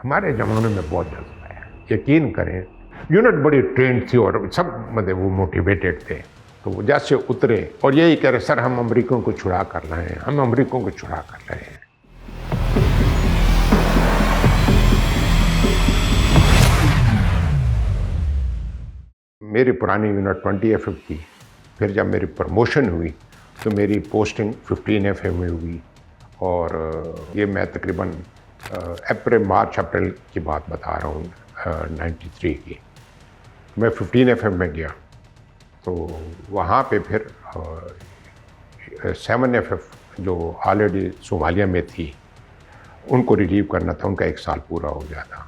ہمارے زمانے میں بہت جذبہ ہے، یقین کریں یونٹ بڑی ٹرینڈ تھی اور سب مطلب وہ موٹیویٹڈ تھے، تو وہ جیسے اترے اور یہی کہہ رہے سر ہم امریکوں کو چھڑا کر رہے ہیں، ہم امریکوں کو چھڑا کر رہے ہیں۔ میری پرانی یونٹ 20 ایف ایم تھی، پھر جب میری پروموشن ہوئی تو میری پوسٹنگ 15 ایف ایم میں ہوئی، اور یہ میں تقریباً مارچ اپریل کی بات بتا رہا ہوں 93 کی۔ میں 15 ایف ایم میں گیا تو وہاں پہ پھر 7 ایف ایم جو آلریڈی صومالیہ میں تھی ان کو ریلیو کرنا تھا، ان کا 1 سال پورا ہو گیا تھا،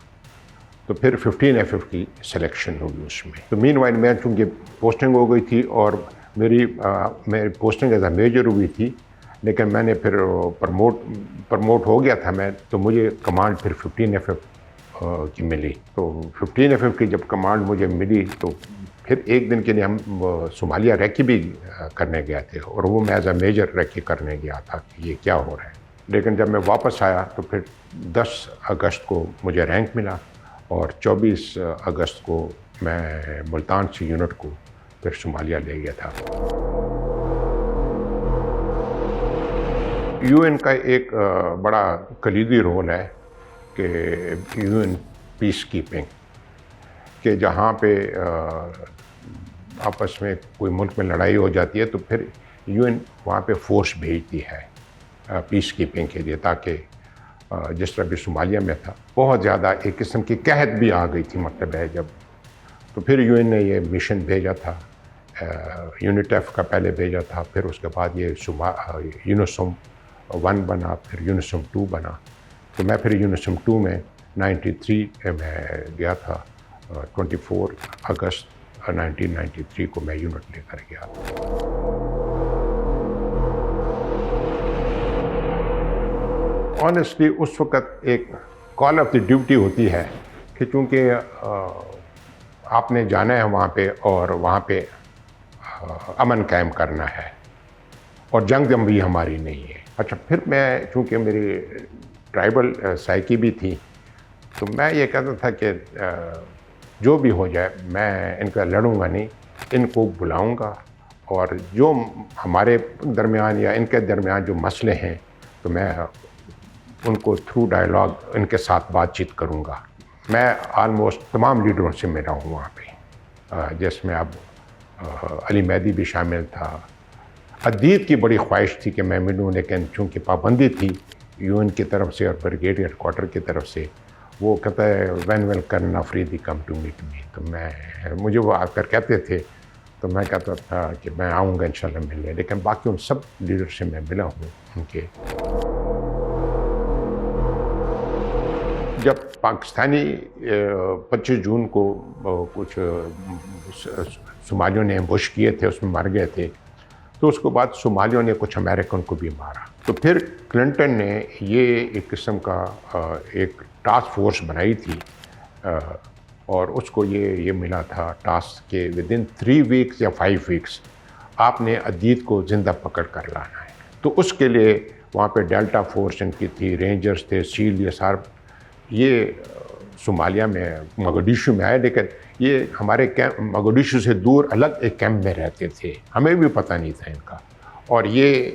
تو پھر 15 ایف ایم کی سلیکشن ہوگی اس میں۔ تو مین وائن میں چونکہ پوسٹنگ ہو گئی تھی اور میری پوسٹنگ ایز اے میجر ہوئی تھی، لیکن میں نے پھر پرموٹ ہو گیا تھا میں، تو مجھے کمانڈ پھر 15 ایف ایم کی ملی۔ تو 15 ایف ایم کی جب کمانڈ مجھے ملی تو پھر ایک دن کے لیے ہم صومالیہ ریکی بھی کرنے گئے تھے، اور وہ میں ایز اے میجر ریکی کرنے گیا تھا کہ یہ کیا ہو رہا ہے۔ لیکن جب میں واپس آیا تو پھر 10 اگست کو مجھے رینک ملا، اور 24 اگست کو میں ملتان سے یونٹ کو پھر صومالیہ لے گیا تھا۔ یو این کا ایک بڑا کلیدی رول ہے کہ یو این پیس کیپنگ، کہ جہاں پہ آپس میں کوئی ملک میں لڑائی ہو جاتی ہے تو پھر یو این وہاں پہ فورس بھیجتی ہے پیس کیپنگ کے لیے، تاکہ جس طرح بھی صومالیہ میں تھا بہت زیادہ ایک قسم کی قحط بھی آ گئی تھی، مطلب ہے جب، تو پھر یو این نے یہ مشن بھیجا تھا، یونٹ ایف کا پہلے بھیجا تھا، پھر اس کے بعد یہ یونسوم 1 بنا، پھر یونسوم 2 بنا، تو میں پھر یونسوم 2 میں 93 میں گیا تھا، 24 اگست 1993 کو میں یونٹ لے کر گیا۔ آنیسٹلی اس وقت ایک کال آف دی ڈیوٹی ہوتی ہے کہ چونکہ آپ نے جانا ہے وہاں پہ، اور وہاں پہ امن قائم کرنا ہے، اور جنگ بھی ہماری نہیں ہے۔ اچھا، پھر میں چونکہ میری ٹرائبل سائیکی بھی تھی، تو میں یہ کہتا تھا کہ جو بھی ہو جائے میں ان کا لڑوں گا نہیں، ان کو بلاؤں گا، اور جو ہمارے درمیان یا ان کے درمیان جو مسئلے ہیں تو میں ان کو تھرو ڈائیلاگ ان کے ساتھ بات چیت کروں گا۔ میں آلموسٹ تمام لیڈروں سے ملا ہوں وہاں پہ، جس میں اب علی مہدی بھی شامل تھا۔ عدید کی بڑی خواہش تھی کہ میں ملوں، لیکن چونکہ پابندی تھی یو این کی طرف سے اور بریگیڈ ہیڈ کوارٹر کی طرف سے، وہ کہتا ہے وین ول کرن افریدی کم ٹو میٹ می، تو مجھے وہ آ کر کہتے تھے تو میں کہتا تھا کہ میں آؤں گا انشاءاللہ ملنے، لیکن باقی ان سب لیڈر سے میں ملا ہوں ان کے۔ جب پاکستانی 25 جون کو کچھ صومالیوں نے ایمبوش کیے تھے، اس میں مر گئے تھے، تو اس کے بعد صومالیوں نے کچھ امریکن کو بھی مارا، تو پھر کلنٹن نے یہ ایک قسم کا ایک ٹاسک فورس بنائی تھی، اور اس کو یہ ملا تھا ٹاسک کہ ودن 3 ویکس یا 5 ویکس آپ نے عدید کو زندہ پکڑ کر لانا ہے۔ تو اس کے لیے وہاں پہ ڈیلٹا فورس ان کی تھی، رینجرز تھے، سیل، یہ سارا یہ صومالیہ میں مگڈیشو میں آئے، لیکن یہ ہمارے مگڈیشو سے دور الگ ایک کیمپ میں رہتے تھے، ہمیں بھی پتہ نہیں تھا ان کا، اور یہ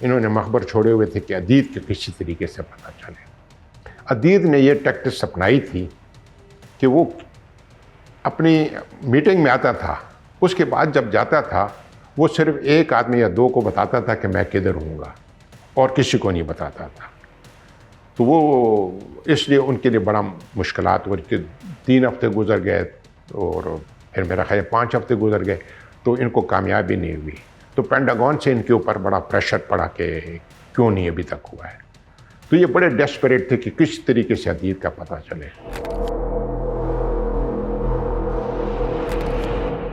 انہوں نے مخبر چھوڑے ہوئے تھے کہ عدید کے کسی طریقے سے پتہ چلے۔ عدید نے یہ ٹیکٹس اپنائی تھی کہ وہ اپنی میٹنگ میں آتا تھا، اس کے بعد جب جاتا تھا وہ صرف 1 آدمی یا 2 کو بتاتا تھا کہ میں کدھر ہوں گا، اور کسی کو نہیں بتاتا تھا۔ تو وہ اس لیے ان کے لیے بڑا مشکلات ہوئی کہ 3 ہفتے گزر گئے، اور پھر میرا خیال 5 ہفتے گزر گئے، تو ان کو کامیابی نہیں ہوئی، تو پینٹاگون سے ان کے اوپر بڑا پریشر پڑا کہ کیوں نہیں ابھی تک ہوا ہے، تو یہ بڑے ڈیسپریٹ تھے کہ کس طریقے سے عدید کا پتہ چلے۔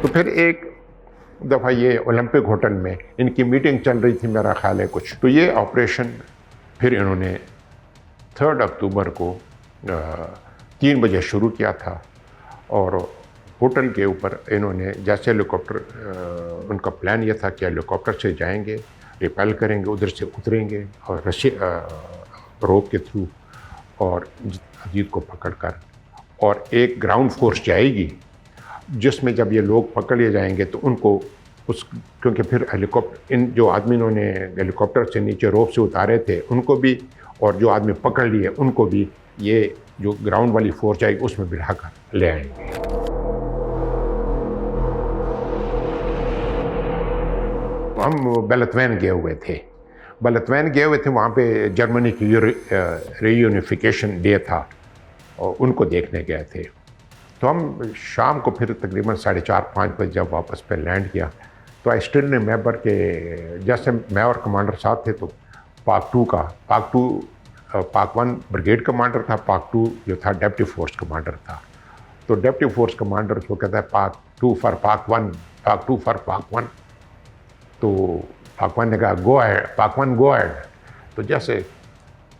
تو پھر ایک دفعہ یہ اولمپک ہوٹل میں ان کی میٹنگ چل رہی تھی، میرا خیال ہے کچھ، تو یہ آپریشن پھر انہوں نے 3 اکتوبر کو 3 بجے شروع کیا تھا، اور ہوٹل کے اوپر انہوں نے جیسے ہیلی کاپٹر، ان کا پلان یہ تھا کہ ہیلی کاپٹر سے جائیں گے، ریپیل کریں گے، ادھر سے اتریں گے اور روپ کے تھرو، اور عزیز کو پکڑ کر، اور ایک گراؤنڈ فورس جائے گی جس میں جب یہ لوگ پکڑ لیے جائیں گے تو ان کو کیونکہ پھر ہیلی کاپٹر، ان جو آدمی انہوں نے ہیلی کاپٹر سے نیچے روپ سے اتارے تھے ان کو بھی، اور جو آدمی پکڑ لیے ان کو بھی، یہ جو گراؤنڈ والی فورس جائے گی اس میں بٹھا کر لے آئیں گے۔ ہم بیلتوین گئے ہوئے تھے، وہاں پہ جرمنی کی ری یونیفیکیشن ڈے تھا اور ان کو دیکھنے گئے تھے۔ تو ہم شام کو پھر تقریباً 4:30-5 بجے جب واپس پہ لینڈ کیا تو آئی اسٹل ریمبر کہ جیسے میں اور کمانڈر ساتھ تھے تو پاک 1 بریگیڈ کمانڈر تھا، پاک 2 جو تھا ڈیپٹی فورس کمانڈر تھا۔ تو ڈیپٹی فورس کمانڈر اس کو کہتا ہے پاک 2 فار پاک 1، پاک 2 فار پاک 1۔ تو پاک 1 نے کہا پاک 1 گو ایڈ۔ تو جیسے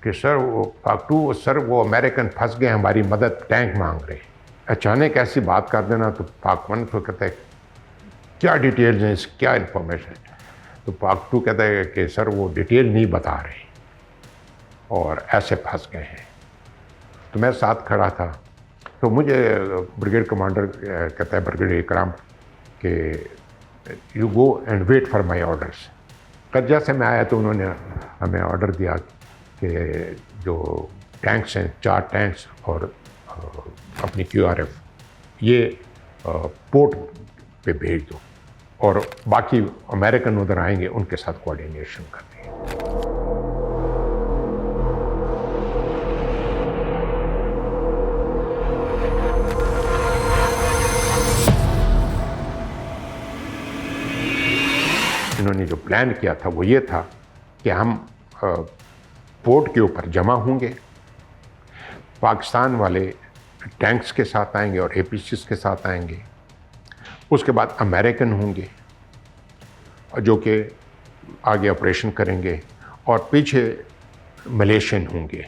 کہ سر وہ پاک 2، سر وہ امریکن پھنس گئے، ہماری مدد، ٹینک مانگ رہے۔ اچانک ایسی بات کر دینا تو پاک 1 کو کہتا ہے کیا ڈیٹیلز ہیں، کیا انفارمیشن ہے؟ تو پاک 2 کہتا ہے کہ سر وہ ڈیٹیل نہیں بتا رہے اور ایسے پھنس گئے ہیں۔ تو میں ساتھ کھڑا تھا، تو مجھے بریگیڈ کمانڈر کہتا ہے، بریگیڈ اکرام، کہ you go and wait for my orders. پر جیسے میں آیا تو انہوں نے ہمیں آرڈر دیا کہ جو ٹینکس ہیں، 4 ٹینکس اور اپنی QRF یہ پورٹ پہ بھیج دو، اور باقی امریکن ادھر آئیں گے ان کے ساتھ کوآرڈینیشن کرنی ہے۔ انہوں نے جو پلان کیا تھا وہ یہ تھا کہ ہم پورٹ کے اوپر جمع ہوں گے، پاکستان والے ٹینکس کے ساتھ آئیں گے اور APCs کے ساتھ آئیں گے، اس کے بعد امریکن ہوں گے جو کہ آگے آپریشن کریں گے، اور پیچھے ملیشین ہوں گے۔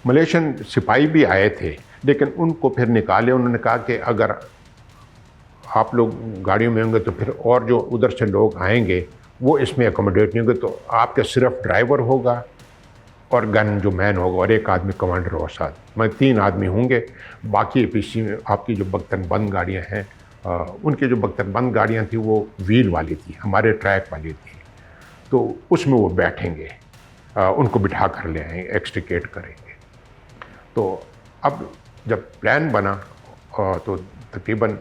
ملیشین سپاہی بھی آئے تھے لیکن ان کو پھر نکالے، انہوں نے کہا کہ اگر آپ لوگ گاڑیوں میں ہوں گے تو پھر اور جو ادھر سے لوگ آئیں گے وہ اس میں اکوموڈیٹ نہیں ہوں گے، تو آپ کے صرف ڈرائیور ہوگا اور گن جو مین ہوگا اور ایک آدمی کمانڈر اور ساتھ، 3 آدمی ہوں گے۔ باقی APC میں آپ کی جو بختن بند گاڑیاں ہیں، ان کی جو بختن بند گاڑیاں تھیں وہ ویل والی تھی، ہمارے ٹریک والی تھی، تو اس میں وہ بیٹھیں گے، ان کو بٹھا کر لے آئیں گے، ایکسٹریکیٹ کریں گے۔ تو اب جب پلان بنا تو تقریباً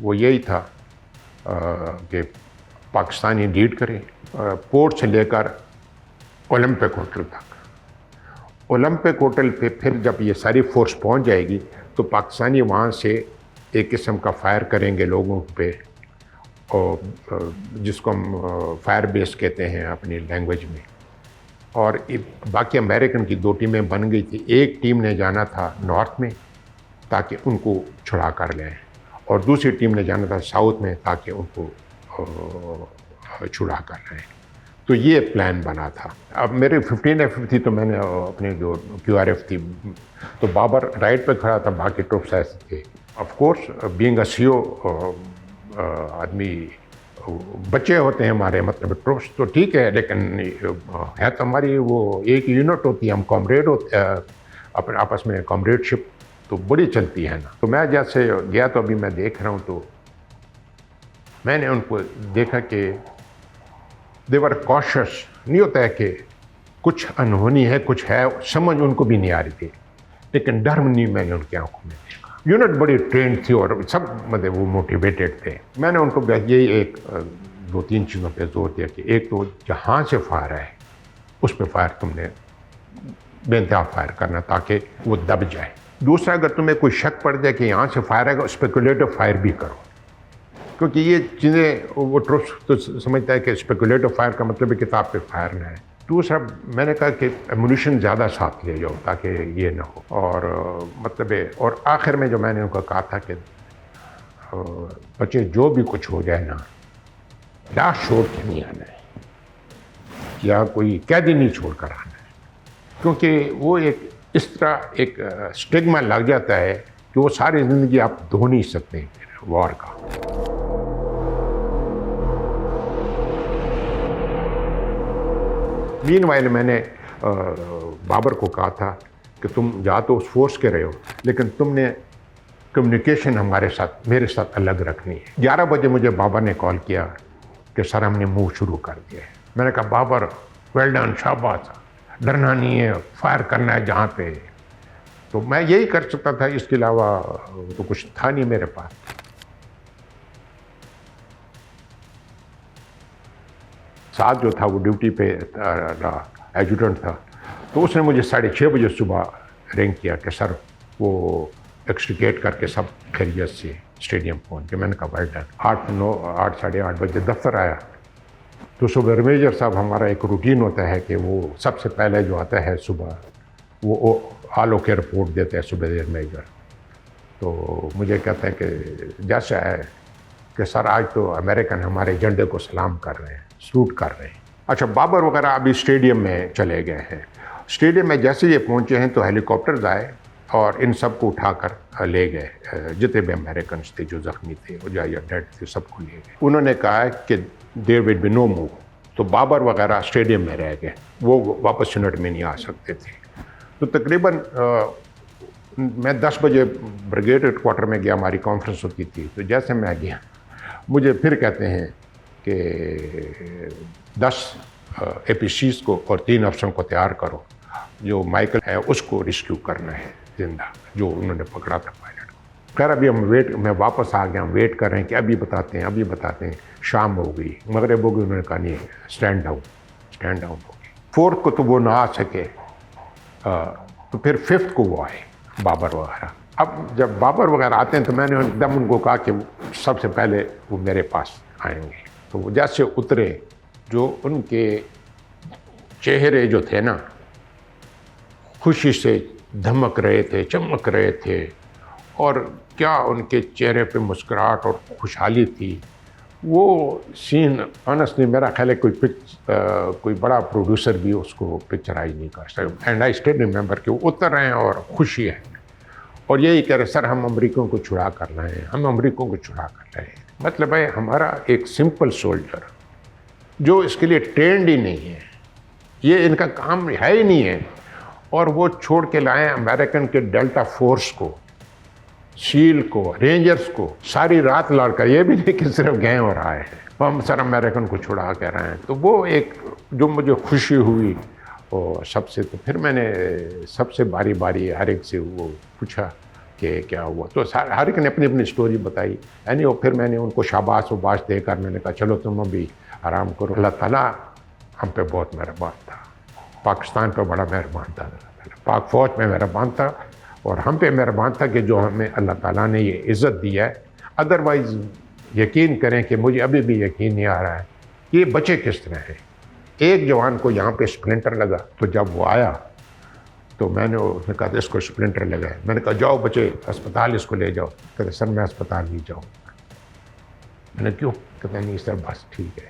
وہ یہی تھا کہ پاکستانی لیڈ کریں پورٹ سے لے کر اولمپک ہوٹل تک۔ اولمپک ہوٹل پہ پھر جب یہ ساری فورس پہنچ جائے گی تو پاکستانی وہاں سے ایک قسم کا فائر کریں گے لوگوں پہ، اور جس کو ہم فائر بیس کہتے ہیں اپنی لینگویج میں۔ اور باقی امریکن کی 2 ٹیمیں بن گئی تھی، ایک ٹیم نے جانا تھا نارتھ میں تاکہ ان کو چھڑا کر لیں، اور دوسری ٹیم نے جانا تھا ساؤتھ میں تاکہ ان کو چھڑا کر لیں۔ تو یہ پلان بنا تھا۔ اب میرے 15 F تھی تو میں نے اپنے جو QRF تھی تو بابر رائٹ پہ کھڑا تھا، باقی ٹروپس ایسے تھے۔ Of course being a CO آدمی، بچے ہوتے ہیں ہمارے، مطلب ٹروپس تو ٹھیک ہے لیکن ہے تو ہماری وہ ایک یونٹ ہوتی ہے، ہم کامریڈ ہوتے اپنے آپس میں، کامریڈ شپ تو بڑی چلتی ہے نا۔ تو میں جیسے گیا تو ابھی میں دیکھ رہا ہوں تو میں نے ان کو دیکھا کہ they were cautious، نہیں ہوتا ہے کہ کچھ انہونی ہے، کچھ ہے، سمجھ ان کو بھی نہیں آ رہی تھی، لیکن ڈر نہیں میں نے ان کی آنکھوں میں دیکھا۔ یونٹ بڑی ٹرینڈ تھی اور سب مطلب وہ موٹیویٹیڈ تھے۔ میں نے ان کو یہی 2-3 چیزوں پہ زور دیا کہ ایک تو جہاں سے فائر ہے اس پہ فائر تم نے بے انتہا فائر کرنا تاکہ وہ دب جائے۔ دوسرا، اگر تمہیں کوئی شک پڑ جائے کہ یہاں سے فائر آئے گا، اسپیکولیٹو فائر بھی کرو، کیونکہ یہ چیزیں وہ ٹروپس تو سمجھتا ہے کہ اسپیکولیٹو فائر کا مطلب ہے کتاب پہ فائر نہ ہے۔ دوسرا میں نے کہا کہ ایمونیشن زیادہ ساتھ لے جاؤ تاکہ یہ نہ ہو، اور مطلب اور آخر میں جو میں نے ان کو کہا تھا کہ بچے جو بھی کچھ ہو جائے نا، لاش چھوڑ کے نہیں آنا ہے یا کوئی قیدی نہیں چھوڑ کر آنا ہے، کیونکہ وہ ایک اس طرح ایک اسٹگما لگ جاتا ہے کہ وہ ساری زندگی آپ دھو نہیں سکتے وار کا۔ مین وائل میں نے بابر کو کہا تھا کہ تم یا تو اس فورس کے رہے ہو لیکن تم نے کمیونیکیشن ہمارے ساتھ میرے ساتھ الگ رکھنی ہے۔ 11 بجے مجھے بابر نے کال کیا کہ سر ہم نے موو شروع کر دیا ہے۔ میں نے کہا بابر ویل ڈن، شاباش، ڈرنا نہیں ہے، فائر کرنا ہے جہاں پہ۔ تو میں یہی کر سکتا تھا، اس کے علاوہ تو کچھ تھا نہیں میرے پاس۔ ساتھ جو تھا وہ ڈیوٹی پہ ایڈجوٹنٹ تھا، تو اس نے مجھے 6:30 بجے صبح رنگ کیا کہ سر وہ ایکسٹریکیٹ کر کے سب خیریت سے اسٹیڈیم پہنچ کے۔ میں نے کہا ویل ڈن۔ 8 ساڑھے 8 بجے دفتر آیا تو صبح میجر صاحب، ہمارا ایک روٹین ہوتا ہے کہ وہ سب سے پہلے جو آتا ہے صبح وہ آلو کے رپورٹ دیتے ہیں صبح میجر۔ تو مجھے کہتے ہیں کہ جیسا ہے کہ سر آج تو امریکن ہمارے جھنڈے کو سلام کر رہے ہیں، سلوٹ کر رہے ہیں۔ اچھا، بابر وغیرہ ابھی اسٹیڈیم میں چلے گئے ہیں۔ اسٹیڈیم میں جیسے یہ پہنچے ہیں تو ہیلی کاپٹرز آئے اور ان سب کو اٹھا کر لے گئے، جتنے بھی امریکنز تھے جو زخمی تھے یا ڈیڈ تھے سب کو لے گئے۔ انہوں نے کہا کہ دیر ول بی نو موو، تو بابر وغیرہ اسٹیڈیم میں رہ گئے، وہ واپس یونٹ میں نہیں آ سکتے تھے۔ تو تقریباً میں 10 بجے بریگیڈ ہیڈ کوارٹر میں گیا، ہماری کانفرنس ہوتی تھی۔ تو جیسے میں گیا مجھے پھر کہتے ہیں کہ 10 اے پی سیز کو اور 3 افسروں کو تیار کرو، جو مائیکل ہے اس کو ریسکیو کرنا ہے زندہ، جو انہوں نے پکڑا تھا پائلٹ کو۔ خیر ابھی میں واپس آ گیا، ہم ویٹ کر رہے ہیں کہ ابھی بتاتے ہیں۔ شام ہو گئی، مغرب ہو گئی، انہوں نے کہا نہیں، اسٹینڈ ڈاؤن ہو گئی۔ 4 کو تو وہ نہ آ سکے، تو پھر 5 کو وہ آئے بابر وغیرہ۔ اب جب بابر وغیرہ آتے ہیں تو میں نے ایک دم ان کو کہا کہ سب سے پہلے وہ میرے پاس آئیں گے۔ تو وہ جیسے اترے، جو ان کے چہرے جو تھے نا خوشی سے دھمک رہے تھے، چمک رہے تھے، اور کیا ان کے چہرے پہ مسکراہٹ اور خوشحالی تھی۔ وہ سین آنیسٹلی میرا خیال ہے کوئی بڑا پروڈیوسر بھی اس کو پکچرائز نہیں کر سکتا۔ اینڈ آئی اسٹل ریممبر کہ وہ اتر رہے ہیں اور خوشی ہے، اور یہی کہہ رہے سر ہم امریکوں کو چھڑا کر رہے ہیں، مطلب ہے ہمارا ایک سمپل سولجر جو اس کے لیے ٹرینڈ ہی نہیں ہے، یہ ان کا کام ہے ہی نہیں ہے، اور وہ چھوڑ کے لائیں امریکن کے ڈیلٹا فورس کو، سیل کو، رینجرز کو، ساری رات لڑ کر، یہ بھی نہیں کہ صرف گئے اور آئے ہیں، ہم سر امریکن کو چھڑا کے رہے ہیں۔ تو وہ ایک جو مجھے خوشی ہوئی، اور سب سے تو پھر میں نے سب سے باری باری ہر ایک سے وہ پوچھا کہ کیا ہوا، تو ہر ایک نے اپنی اپنی سٹوری بتائی، یعنی وہ پھر میں نے ان کو شاباش دے کر میں نے کہا چلو تم ابھی آرام کرو۔ اللہ تعالیٰ ہم پہ بہت مہربان تھا، پاکستان پہ بڑا مہربان تھا، پاک فوج پہ مہربان تھا، اور ہم پہ مہربان تھا کہ جو ہمیں اللہ تعالیٰ نے یہ عزت دی ہے۔ ادروائز یقین کریں کہ مجھے ابھی بھی یقین نہیں آ رہا ہے کہ یہ بچے کس طرح ہیں۔ ایک جوان کو یہاں پہ اسپلنٹر لگا، تو جب وہ آیا تو میں نے اس نے کہا اس کو اسپلنٹر لگا ہے، میں نے کہا جاؤ بچے اسپتال اس کو لے جاؤ۔ کہتے سر میں اسپتال نہیں جاؤں۔ میں نے کیوں؟ کہتے نہیں سر بس ٹھیک ہے،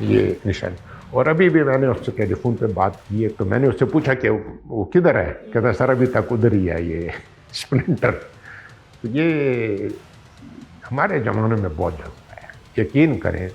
یہ نشان۔ اور ابھی بھی میں نے اس سے ٹیلی فون پہ بات کی ہے، تو میں نے اس سے پوچھا کہ وہ کدھر ہے؟ کہتا سر ابھی تک ادھر ہی ہے یہ اسپلنٹر۔ تو یہ ہمارے زمانے میں بہت جذبہ ہے، یقین کریں